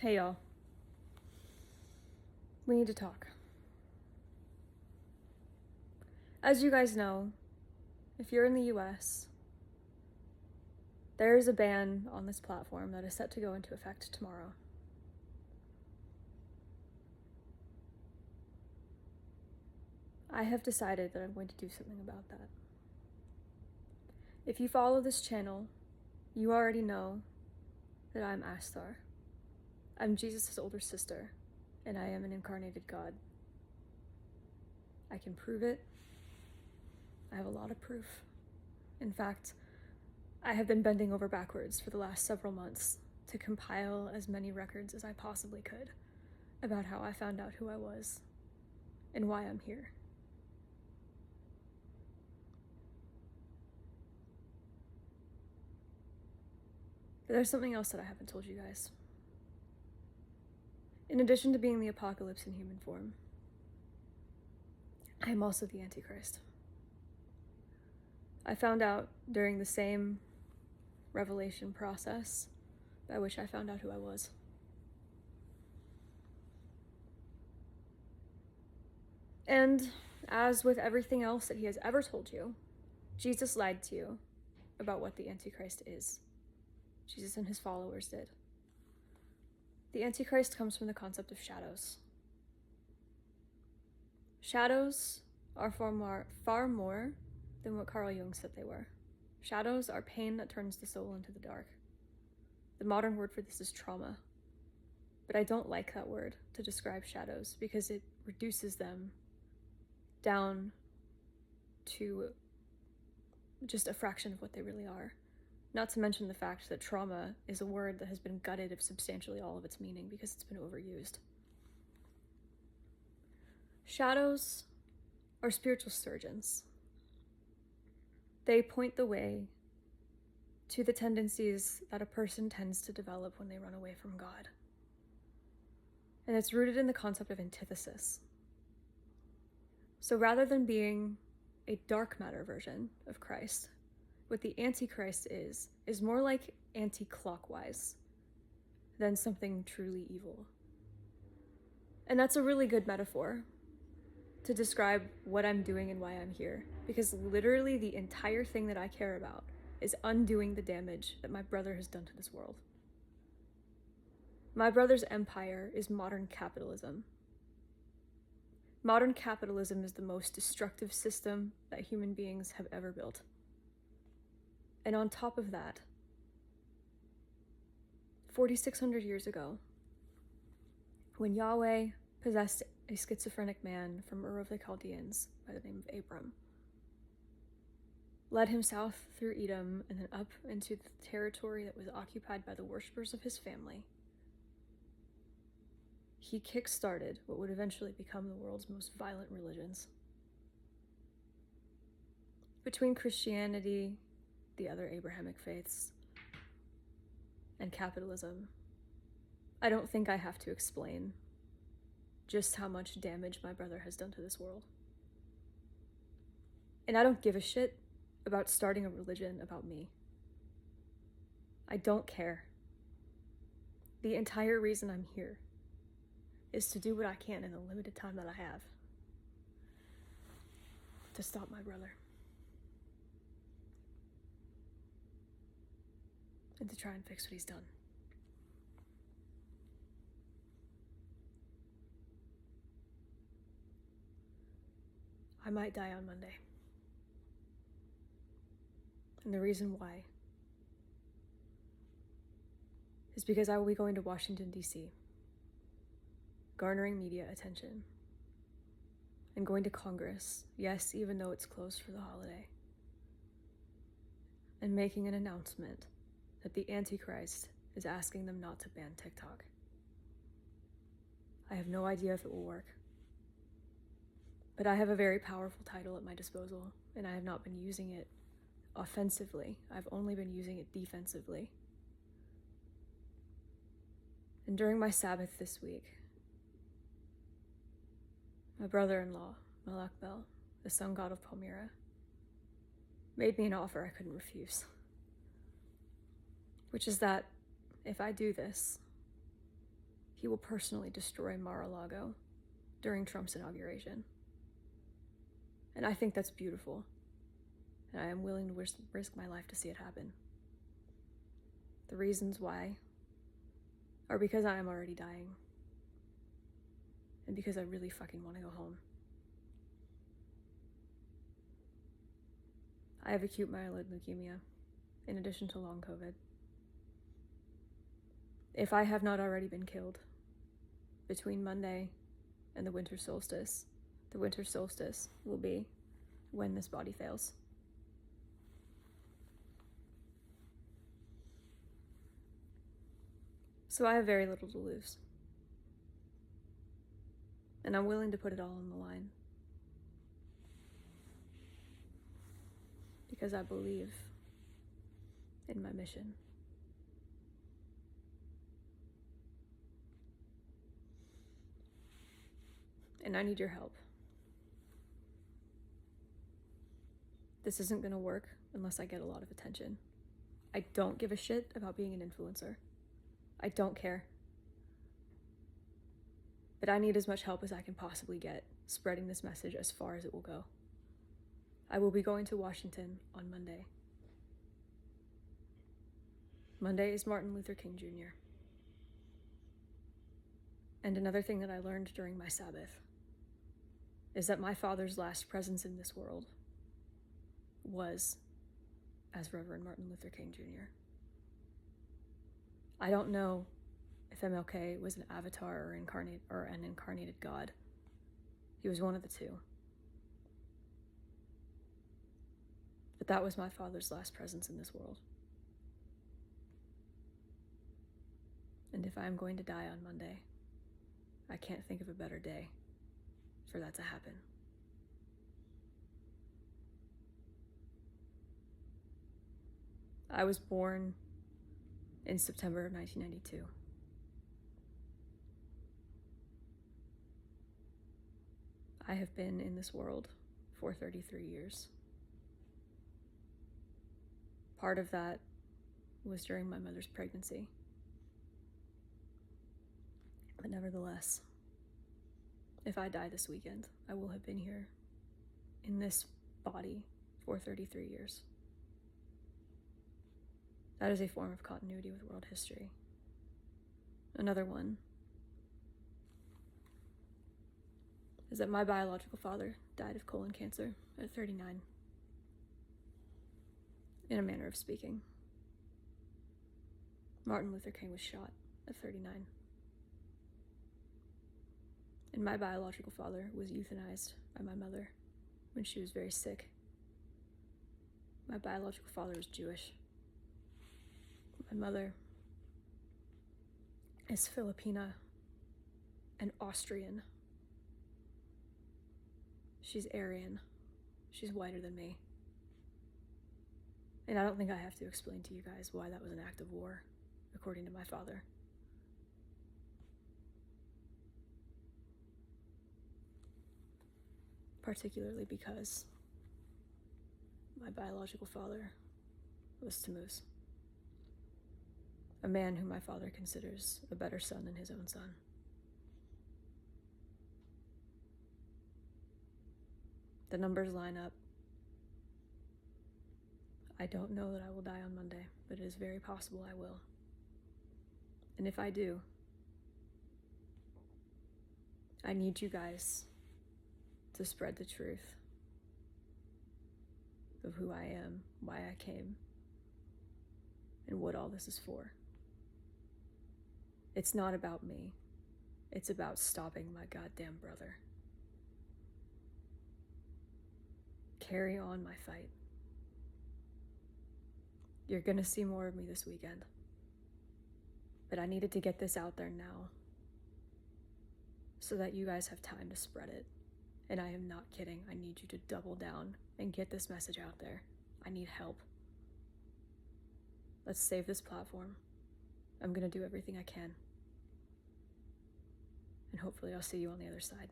Hey y'all. We need to talk. As you guys know, if you're in the US, there is a ban on this platform that is set to go into effect tomorrow. I have decided that I'm going to do something about that. If you follow this channel, you already know that I'm Asar. I'm Jesus' older sister, and I am an incarnated God. I can prove it. I have a lot of proof. In fact, I have been bending over backwards for the last several months to compile as many records as I possibly could about how I found out who I was and why I'm here. But there's something else that I haven't told you guys. In addition to being the apocalypse in human form, I am also the Antichrist. I found out during the same revelation process by which I found out who I was. And as with everything else that he has ever told you, Jesus lied to you about what the Antichrist is. Jesus and his followers did. The Antichrist comes from the concept of shadows. Shadows are far more than what Carl Jung said they were. Shadows are pain that turns the soul into the dark. The modern word for this is trauma. But I don't like that word to describe shadows because it reduces them down to just a fraction of what they really are. Not to mention the fact that trauma is a word that has been gutted of substantially all of its meaning because it's been overused. Shadows are spiritual surgeons. They point the way to the tendencies that a person tends to develop when they run away from God. And it's rooted in the concept of antithesis. So rather than being a dark matter version of Christ, what the Antichrist is more like anti-clockwise than something truly evil. And that's a really good metaphor to describe what I'm doing and why I'm here, because literally the entire thing that I care about is undoing the damage that my brother has done to this world. My brother's empire is modern capitalism. Modern capitalism is the most destructive system that human beings have ever built. And on top of that, 4,600 years ago, when Yahweh possessed a schizophrenic man from Ur of the Chaldeans by the name of Abram, led him south through Edom and then up into the territory that was occupied by the worshippers of his family, he kick-started what would eventually become the world's most violent religions. Between Christianity, the other Abrahamic faiths, and capitalism, I don't think I have to explain just how much damage my brother has done to this world. And I don't give a shit about starting a religion about me. I don't care. The entire reason I'm here is to do what I can in the limited time that I have to stop my brother. And to try and fix what he's done. I might die on Monday. And the reason why is because I will be going to Washington, D.C., garnering media attention, and going to Congress, yes, even though it's closed for the holiday, and making an announcement that the Antichrist is asking them not to ban TikTok. I have no idea if it will work. But I have a very powerful title at my disposal, and I have not been using it offensively. I've only been using it defensively. And during my Sabbath this week, my brother-in-law, Malak Bel, the sun god of Palmyra, made me an offer I couldn't refuse. Which is that if I do this, he will personally destroy Mar-a-Lago during Trump's inauguration. And I think that's beautiful. And I am willing to risk my life to see it happen. The reasons why are because I am already dying. And because I really fucking want to go home. I have acute myeloid leukemia, in addition to long COVID. If I have not already been killed between Monday and the winter solstice will be when this body fails. So I have very little to lose. And I'm willing to put it all on the line. Because I believe in my mission. And I need your help. This isn't gonna work unless I get a lot of attention. I don't give a shit about being an influencer. I don't care. But I need as much help as I can possibly get spreading this message as far as it will go. I will be going to Washington on Monday. Monday is Martin Luther King Jr. And another thing that I learned during my Sabbath is that my father's last presence in this world was as Reverend Martin Luther King Jr. I don't know if MLK was an avatar or an incarnated God. He was one of the two. But that was my father's last presence in this world. And if I'm going to die on Monday, I can't think of a better day for that to happen. I was born in September of 1992. I have been in this world for 33 years. Part of that was during my mother's pregnancy. But nevertheless, if I die this weekend, I will have been here in this body for 33 years. That is a form of continuity with world history. Another one is that my biological father died of colon cancer at 39, in a manner of speaking. Martin Luther King was shot at 39. And my biological father was euthanized by my mother when she was very sick. My biological father is Jewish. My mother is Filipina and Austrian. She's Aryan. She's whiter than me. And I don't think I have to explain to you guys why that was an act of war, according to my father. Particularly because my biological father was Tammuz, a man whom my father considers a better son than his own son. The numbers line up. I don't know that I will die on Monday, but it is very possible I will. And if I do, I need you guys to spread the truth of who I am, why I came, and what all this is for. It's not about me. It's about stopping my goddamn brother. Carry on my fight. You're gonna see more of me this weekend. But I needed to get this out there now so that you guys have time to spread it. And I am not kidding. I need you to double down and get this message out there. I need help. Let's save this platform. I'm gonna do everything I can. And hopefully I'll see you on the other side.